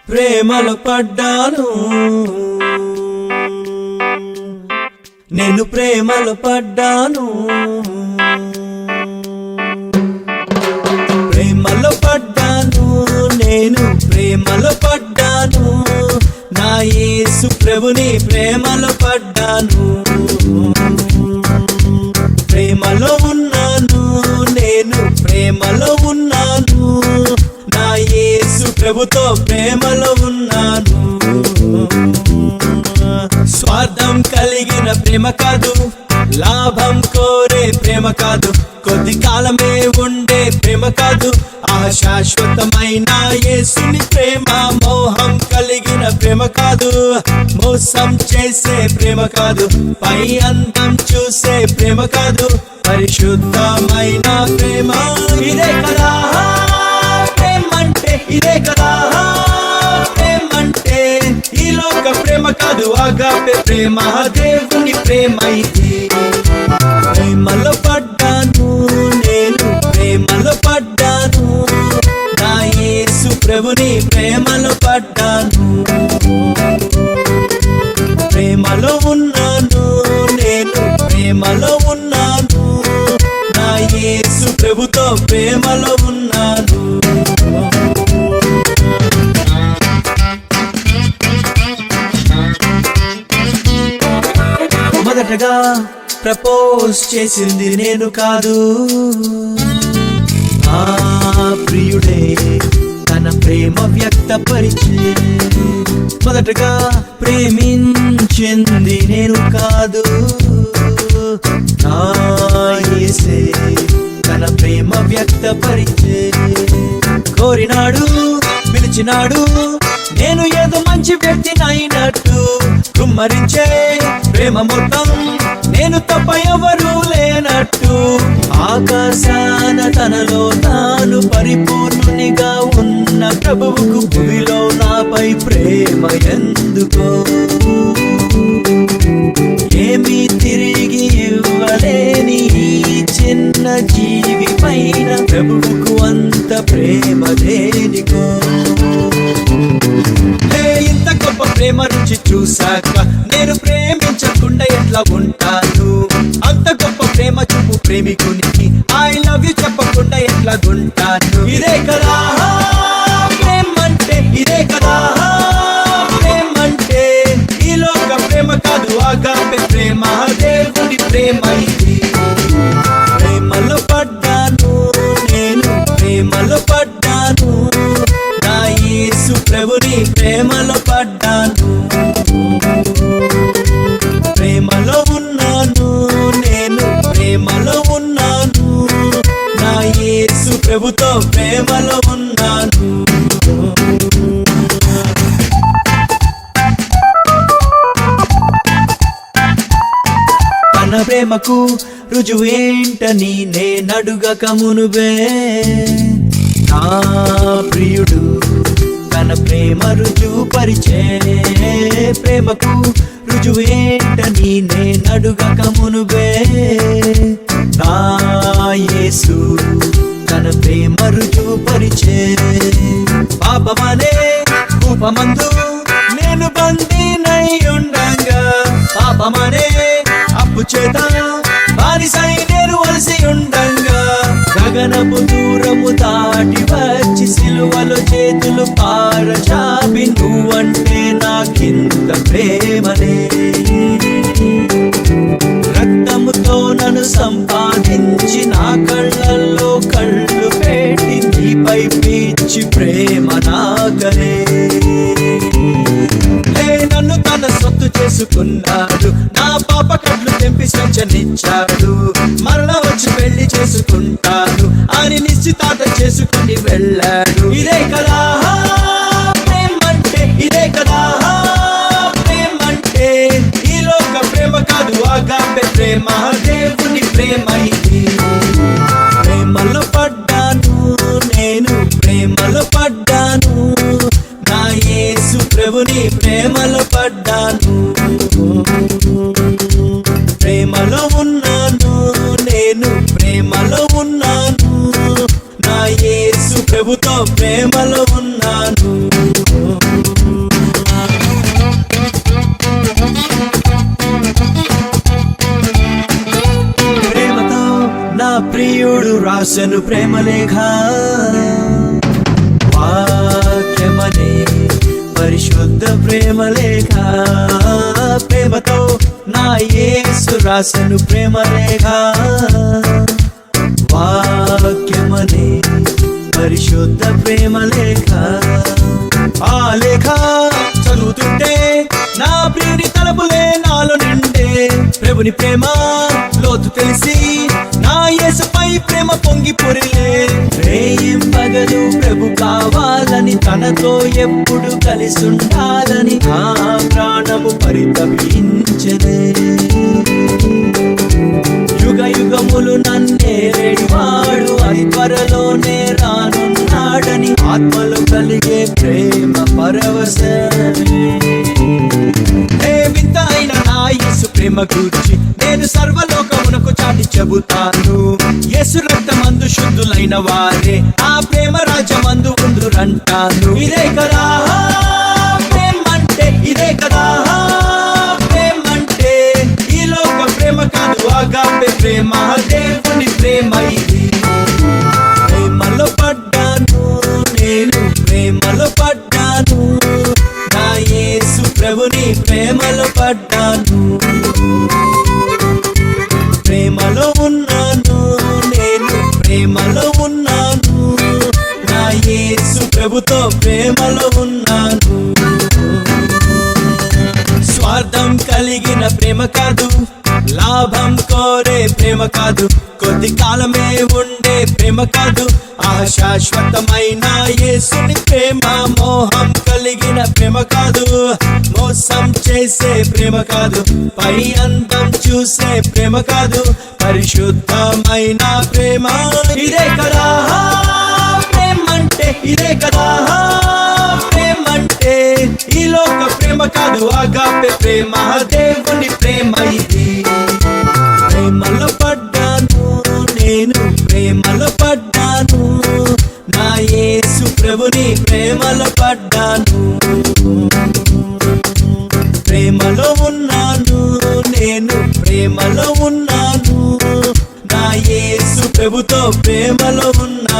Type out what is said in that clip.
ప్రేమలో పడ్డాను, నేను ప్రేమలో పడ్డాను, ప్రేమలో పడ్డాను, నేను ప్రేమలో పడ్డాను, నా యేసు ప్రభుని ప్రేమలో పడ్డాను, ప్రేమలో ఉన్నాను, నేను ప్రేమలో ఉన్నాను, నా యేసు ప్రభుతో ప్రేమలో ఉన్నాను. స్వార్థం కలిగిన ప్రేమ కాదు, లాభం కోరే ప్రేమ కాదు, కొద్ది కాలమే ఉండే ప్రేమ కాదు, ఆ శాశ్వతమైన యేసుని ప్రేమ. మోహం కలిగిన ప్రేమ కాదు, మోసం చేసే ప్రేమ కాదు, పై అందం చూసే ప్రేమ కాదు, పరిశుద్ధమైన ప్రేమ. ఇదే కదా ప్రేమంటే, ఇదే కదా ప్రేమంటే. ఈ లోక ప్రేమ కాదు, ఆగాపే ప్రేమ, దేవుని ప్రేమ ఇది. ప్రేమలో పడ్డాను, నేను ప్రేమలో పడ్డాను, నా యేసు ప్రభుని ప్రేమలో పడ్డాను, ప్రేమలో ఉన్నాను, నేను ప్రేమలో ఉన్నాను, నా యేసు ప్రభుతో ప్రేమలో ఉన్నాను. మొదటగా ప్రపోజ్ చేసింది నేను కాదు, ఆ ప్రియుడే తన ప్రేమ వ్యక్తపరిచే. మొదటగా ప్రేమించింది నేను కాదు, నా యేసే తన ప్రేమ వ్యక్తపరిచే. కోరినాడు, పిలిచినాడు, నేను ఏదో మంచి వ్యక్తినైనట్టు, కుమ్మరించే ప్రేమ మొత్తం నేను తప్ప ఎవరు లేనట్టు. ఆకాశాన తనలో తాను పరిపూర్ణునిగా ఉన్న ప్రభువుకు భూమిలో నాపై ప్రేమ ఎందుకో? ఏమీ తిరిగి ఇవ్వలేని ఈ చిన్న జీవి పైన ప్రభువుకు అంత ప్రేమ దేనికో? ఇంత గొప్ప ప్రేమ రుచి చూశాక నేను ప్రేమించకుండా ఎట్లా ఉంటాను? అంత గొప్ప ప్రేమ చూపు ప్రేమికునికి ఐ లవ్ యు చెప్పకుండా ఎట్లా ఉంటాను? ఇదే కదా ప్రేమంటే, ఇదే కదా ప్రేమంటే. ఈ లోక ప్రేమ కాదు, ఆగాపే ప్రేమ, దేవుని ప్రేమ ఇది. ప్రేమలో పడ్డాను, నేను ప్రేమలో పడ్డాను, నా యేసు ప్రభుని ప్రేమలో పడ్డాను, ప్రేమలో ఉన్నాను, నేను ప్రేమలో ఉన్నాను, నా యేసు ప్రభుతో ప్రేమలో ఉన్నాను. తన ప్రేమకు రుజువు ఏంటని నేనడుగక మునుబే, నా ప్రియుడు తన ప్రేమ రుజువు పరిచే. ప్రేమకు రుజువు ఏంటని నేనడుగక మునుబే, నా యేసు తన ప్రేమ రుజువు పరిచే. పాపమనే కూపమందు నేను బందీనై ఉండగా, పాపమనే అప్పు చేత బానిసై నేను వలసి ఉండగా, గగనపు దూరము దాటి వచ్చి సిలువలో చేతులు పారచాపి నువ్వంటే నాకింత ప్రేమనే. రక్తముతో నన్ను సంపాదించి నా కళ్ళల్లో కళ్ళు పెట్టి నీపై పిచ్చి ప్రేమ నాకనే. నన్ను తన సొత్తు చేసుకున్నాడు, నా పాప కట్లు తెంపి స్వేచ్ఛనిచ్చాడు, మరణ వచ్చి పెళ్లి చేసుకుంటాడు అని నిశ్చితార్థ చేసుకుని వెళ్ళాడు. ఇదే కదా ప్రేమంటే, ఇదే కదా ప్రేమంటే. ఈ లోక ప్రేమ కాదు, ఆగాపే ప్రేమ, దేవుని ప్రేమ ఇది. ప్రేమలో పడ్డాను, నేను ప్రేమలో పడ్డాను, నా యేసు ప్రభుని ప్రేమలో పడ్డాను, ప్రేమలో ఉన్నాను, నేను ప్రేమలో ఉన్నాను, నా యేసు ప్రభుతో ప్రేమలో ఉన్నాను. ప్రియుడు రాసెను ప్రేమలేఖ, వాక్యమనే పరిశుద్ధ ప్రేమలేఖ. ప్రేమతో నా యేసు రాసెను ప్రేమలేఖ, వాక్యమనే పరిశుద్ధ ప్రేమలేఖ. ఆ లేఖ చదువుతుంటే నా ప్రియుని తలపులే నాలో నిండే. ప్రభుని ప్రేమ లోతు తెలిసి నా యేసుపై ప్రేమ పొంగి పొరిలే. రేయిం పగలు ప్రభు కావాలని, తనతో ఎప్పుడు కలిసి ఉండాలని ఆ ప్రాణము పరితపించదే. యుగ యుగములు నన్నేరేవాడు అతి త్వరలోనే రానున్నాడని ఆత్మలో కలిగే ప్రేమ పరవశమే. ఏ వింత అయిన నా యేసు ప్రేమ గూర్చి నేను సర్వలోకమునకు చాటి చెబుతాను. యేసు రక్తమందు శుద్ధులైన వారే ఆ ప్రేమ రాజ్యమందు ఉందురంటాను. ఇదే కదా ప్రేమంటే, ఇదే కదా ప్రేమంటే. ఈ లోక ప్రేమ కాదు, ఆగాపే ప్రేమ, దేవుని ప్రేమ ఇది. ప్రేమలో పడ్డాను నేను, ప్రేమలో పడ్డాను, నా యేసు ప్రభుని ప్రేమలో పడ్డాను. ప్రేమలో ఉన్నాను నేను, ప్రేమలో ఉన్నాను, నా యేసు ప్రభుతో ప్రేమలో ఉన్నాను. స్వార్థం కలిగిన ప్రేమ కాదు, లాభం కోరే ప్రేమ కాదు, కొద్ది కాలమే ఉండే ప్రేమ కాదు, శాశ్వతమైన యేసుని ప్రేమ. మోహం కలిగిన ప్రేమ కాదు, మోసం చేసే ప్రేమ కాదు, పై అందం చూసే ప్రేమ కాదు, పరిశుద్ధమైన ప్రేమ. ఇదే కదా ప్రేమంటే, ఇదే కదా ప్రేమంటే. ఈ లోక ప్రేమ కాదు, ఆగాపే ప్రేమ, దేవుని ప్రేమ ఇది. ప్రేమలో పడ్డాను నేను, ప్రేమలో పడ్డాను, నా యేసు ప్రభుని ప్రేమలో పడ్డాను. ప్రేమలో ఉన్నాను నేను, ప్రేమలో ఉన్నాను, నా యేసు ప్రభుతో ప్రేమలో ఉన్నాను.